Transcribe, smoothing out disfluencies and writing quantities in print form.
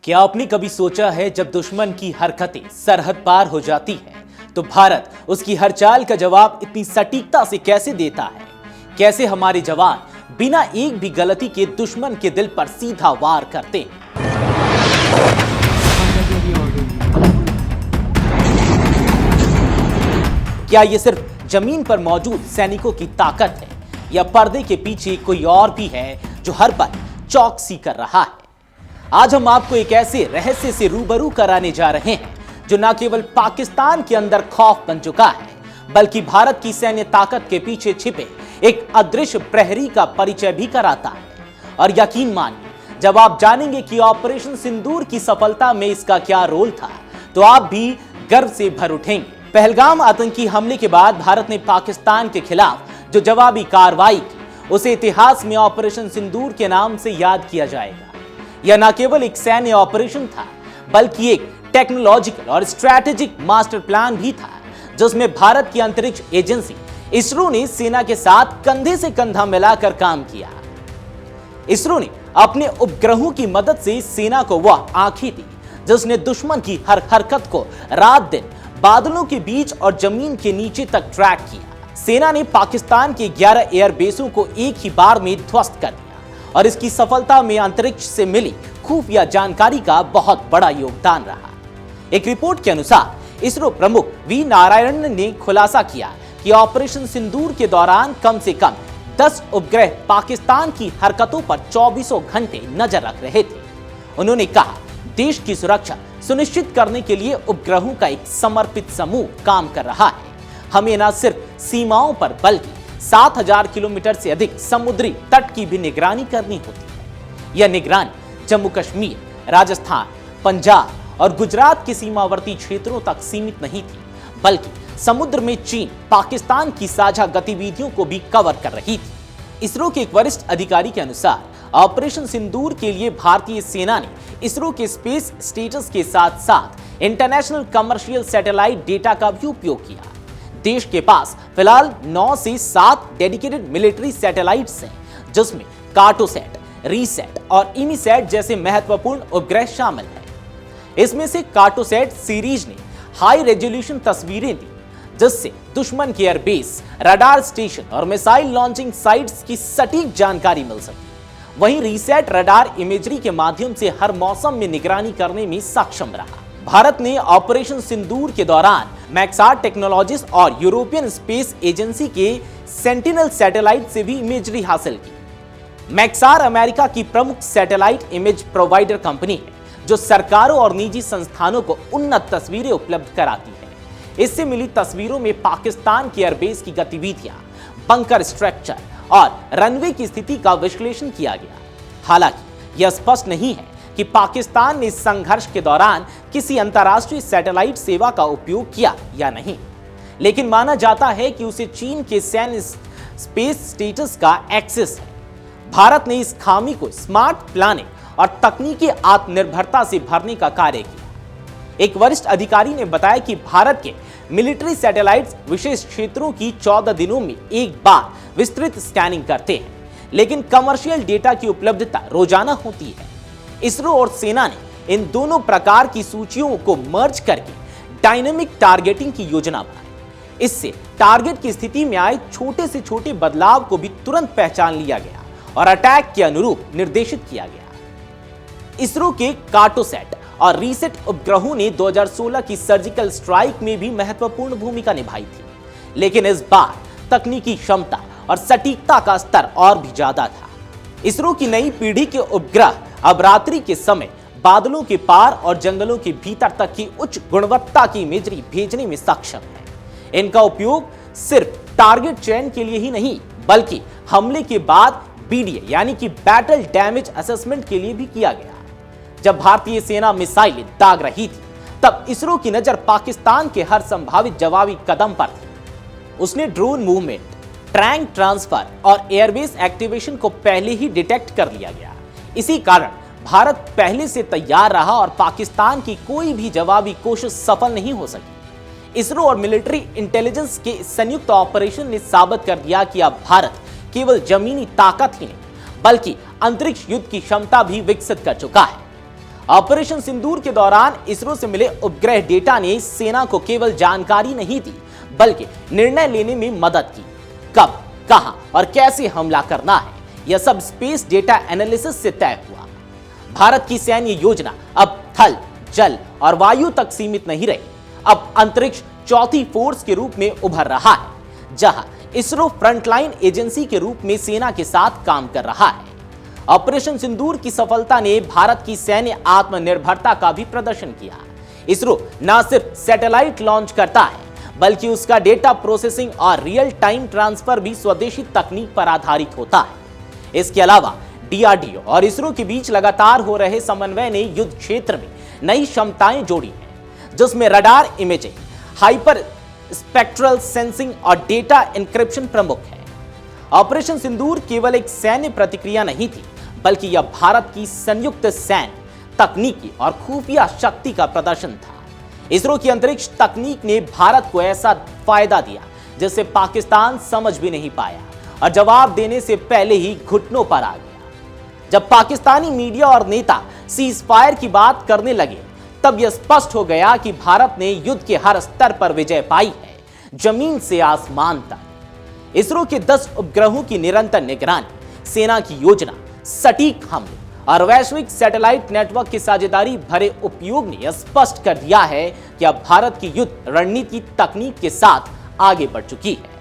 क्या आपने कभी सोचा है जब दुश्मन की हरकतें सरहद पार हो जाती हैं तो भारत उसकी हर चाल का जवाब इतनी सटीकता से कैसे देता है? कैसे हमारे जवान बिना एक भी गलती के दुश्मन के दिल पर सीधा वार करते हैं? क्या ये सिर्फ जमीन पर मौजूद सैनिकों की ताकत है या पर्दे के पीछे कोई और भी है जो हर पल चौकसी कर रहा है? आज हम आपको एक ऐसे रहस्य से रूबरू कराने जा रहे हैं जो न केवल पाकिस्तान के अंदर खौफ बन चुका है बल्कि भारत की सैन्य ताकत के पीछे छिपे एक अदृश्य प्रहरी का परिचय भी कराता है। और यकीन मानिए, जब आप जानेंगे कि ऑपरेशन सिंदूर की सफलता में इसका क्या रोल था तो आप भी गर्व से भर उठेंगे। पहलगाम आतंकी हमले के बाद भारत ने पाकिस्तान के खिलाफ जो जवाबी कार्रवाई की उसे इतिहास में ऑपरेशन सिंदूर के नाम से याद किया जाएगा। यह न केवल एक सैन्य ऑपरेशन था बल्कि एक टेक्नोलॉजिकल और स्ट्रैटेजिक मास्टर प्लान भी था जिसमें भारत की अंतरिक्ष एजेंसी इसरो ने सेना के साथ कंधे से कंधा मिलाकर काम किया। इसरो ने अपने उपग्रहों की मदद से सेना को वह आंखें दी जिसने दुश्मन की हर हरकत को रात दिन बादलों के बीच और जमीन के नीचे तक ट्रैक किया। सेना ने पाकिस्तान के 11 एयरबेसों को एक ही बार में ध्वस्त कर दिया और इसकी सफलता में अंतरिक्ष से मिली खुफिया जानकारी का बहुत बड़ा योगदान रहा। एक रिपोर्ट के अनुसार इसरो प्रमुख वी नारायणन ने खुलासा किया कि ऑपरेशन सिंदूर के दौरान कम से कम 10 उपग्रह पाकिस्तान की हरकतों पर 24 घंटे नजर रख रहे थे। उन्होंने कहा, देश की सुरक्षा सुनिश्चित करने के लिए उपग्रहों का एक समर्पित समूह काम कर रहा है। हमें न सिर्फ सीमाओं पर बल्कि 7000 किलोमीटर से अधिक समुद्री तट की भी निगरानी करनी होती है। यह निगरानी जम्मू कश्मीर, राजस्थान, पंजाब और गुजरात के सीमावर्ती क्षेत्रों तक सीमित नहीं थी बल्कि समुद्र में चीन, पाकिस्तान की साझा गतिविधियों को भी कवर कर रही थी। इसरो के एक वरिष्ठ अधिकारी के अनुसार ऑपरेशन सिंदूर के लिए भारतीय सेना ने इसरो के स्पेस स्टेटस के साथ साथ इंटरनेशनल कमर्शियल सैटेलाइट डेटा का भी उपयोग किया। देश के पास फिलहाल 9 से 7 डेडिकेटेड मिलिट्री सैटेलाइट्स हैं जिसमें कार्टोसैट, रीसैट और इमीसैट जैसे महत्वपूर्ण उपग्रह शामिल हैं। इसमें से कार्टोसैट सीरीज ने हाई रेजोल्यूशन तस्वीरें दी जिससे दुश्मन के एयरबेस, रडार स्टेशन और मिसाइल लॉन्चिंग साइट्स की सटीक जानकारी मिल सकी। वहीं रीसैट रडार इमेजरी के माध्यम से हर मौसम में निगरानी करने में सक्षम रहा। भारत ने ऑपरेशन सिंदूर के दौरान मैक्सार टेक्नोलॉजीज और यूरोपियन स्पेस एजेंसी के सेंटिनल सैटेलाइट से भी इमेजरी हासिल की। मैक्सार अमेरिका की प्रमुख सैटेलाइट इमेज प्रोवाइडर कंपनी है जो सरकारों और निजी संस्थानों को उन्नत तस्वीरें उपलब्ध कराती है। इससे मिली तस्वीरों में पाकिस्तान के एयरबेस की गतिविधियां, बंकर स्ट्रक्चर और रनवे की स्थिति का विश्लेषण किया गया। हालांकि यह स्पष्ट नहीं है कि पाकिस्तान ने इस संघर्ष के दौरान किसी अंतर्राष्ट्रीय सैटेलाइट सेवा का उपयोग किया या नहीं, लेकिन माना जाता है कि उसे चीन के सैन्य स्पेस स्टेटस का एक्सेस है। भारत ने इस खामी को स्मार्ट प्लानिंग और तकनीकी आत्मनिर्भरता से भरने का कार्य किया। एक वरिष्ठ अधिकारी ने बताया कि भारत के मिलिट्री सैटेलाइट्स विशेष क्षेत्रों की 14 दिनों में एक बार विस्तृत स्कैनिंग करते हैं, लेकिन कमर्शियल डेटा की उपलब्धता रोजाना होती है। इसरो और सेना ने इन दोनों प्रकार की सूचियों को मर्ज करके डायनेमिक टारगेटिंग की योजना बनाई। इससे टारगेट की स्थिति में आए छोटे से छोटे बदलाव को भी तुरंत पहचान लिया गया और अटैक के अनुरूप निर्देशित किया गया। इसरो के कार्टोसैट और रीसेट उपग्रहों ने 2016 की सर्जिकल स्ट्राइक में भी महत्वपूर्ण भूमिका निभाई थी, लेकिन इस बार तकनीकी क्षमता और सटीकता का स्तर और भी ज्यादा था। इसरो की नई पीढ़ी के उपग्रह अब रात्रि के समय बादलों के पार और जंगलों के भीतर तक की उच्च गुणवत्ता की इमेजरी भेजने में सक्षम है। इनका उपयोग सिर्फ टारगेट चयन के लिए ही नहीं बल्कि हमले के बाद बीडीए यानी कि बैटल डैमेज असेसमेंट के लिए भी किया गया। जब भारतीय सेना मिसाइलें दाग रही थी तब इसरो की नजर पाकिस्तान के हर संभावित जवाबी कदम पर थी। उसने ड्रोन मूवमेंट, ट्रैंक ट्रांसफर और एयरबेस एक्टिवेशन को पहले ही डिटेक्ट कर लिया गया। इसी कारण भारत पहले से तैयार रहा और पाकिस्तान की कोई भी जवाबी कोशिश सफल नहीं हो सकी। इसरो और मिलिट्री इंटेलिजेंस के संयुक्त ऑपरेशन ने साबित कर दिया कि अब भारत केवल जमीनी ताकत ही नहीं बल्कि अंतरिक्ष युद्ध की क्षमता भी विकसित कर चुका है। ऑपरेशन सिंदूर के दौरान इसरो से मिले उपग्रह डेटा ने सेना को केवल जानकारी नहीं दी, बल्कि निर्णय लेने में मदद की। कब, कहां और कैसे हमला करना है, यह सब स्पेस डेटा एनालिसिस से तय हुआ। भारत की सैन्य योजना अब थल, जल और वायु तक सीमित नहीं रही, अब अंतरिक्ष चौथी फोर्स के रूप में उभर रहा है, जहां इसरो फ्रंटलाइन एजेंसी के रूप में सेना के साथ काम कर रहा है। ऑपरेशन सिंदूर की सफलता ने भारत की सैन्य आत्मनिर्भरता का भी प्रदर्शन किया। इसरो न सिर्फ सैटेलाइट लॉन्च करता है, बल्कि उसका डेटा प्रोसेसिंग और रियल टाइम ट्रांसफर भी स्वदेशी तकनीक पर आधारित होता है। इसके अलावा डीआरडीओ और इसरो के बीच लगातार हो रहे समन्वय ने युद्ध क्षेत्र में नई क्षमताएं जोड़ी हैं, जिसमें radar imaging, hyper spectral sensing और डेटा एन्क्रिप्शन प्रमुख है। ऑपरेशन सिंदूर केवल एक सैन्य प्रतिक्रिया नहीं थी, बल्कि यह भारत की संयुक्त सैन्य, तकनीकी और खुफिया शक्ति का प्रदर्शन था। इसरो की अंतरिक्ष तकनीक ने भारत को ऐसा फायदा दिया जिसे पाकिस्तान समझ भी नहीं पाया और जवाब देने से पहले ही घुटनों पर आ गया। जब पाकिस्तानी मीडिया और नेता सीज फायर की बात करने लगे, तब यह स्पष्ट हो गया कि भारत ने युद्ध के हर स्तर पर विजय पाई है, जमीन से आसमान तक। इसरो के 10 उपग्रहों की निरंतर निगरानी, सेना की योजना, सटीक हमले और वैश्विक सैटेलाइट नेटवर्क की साझेदारी भरे उपयोग ने यह स्पष्ट कर दिया है कि अब भारत की युद्ध रणनीति तकनीक के साथ आगे बढ़ चुकी है।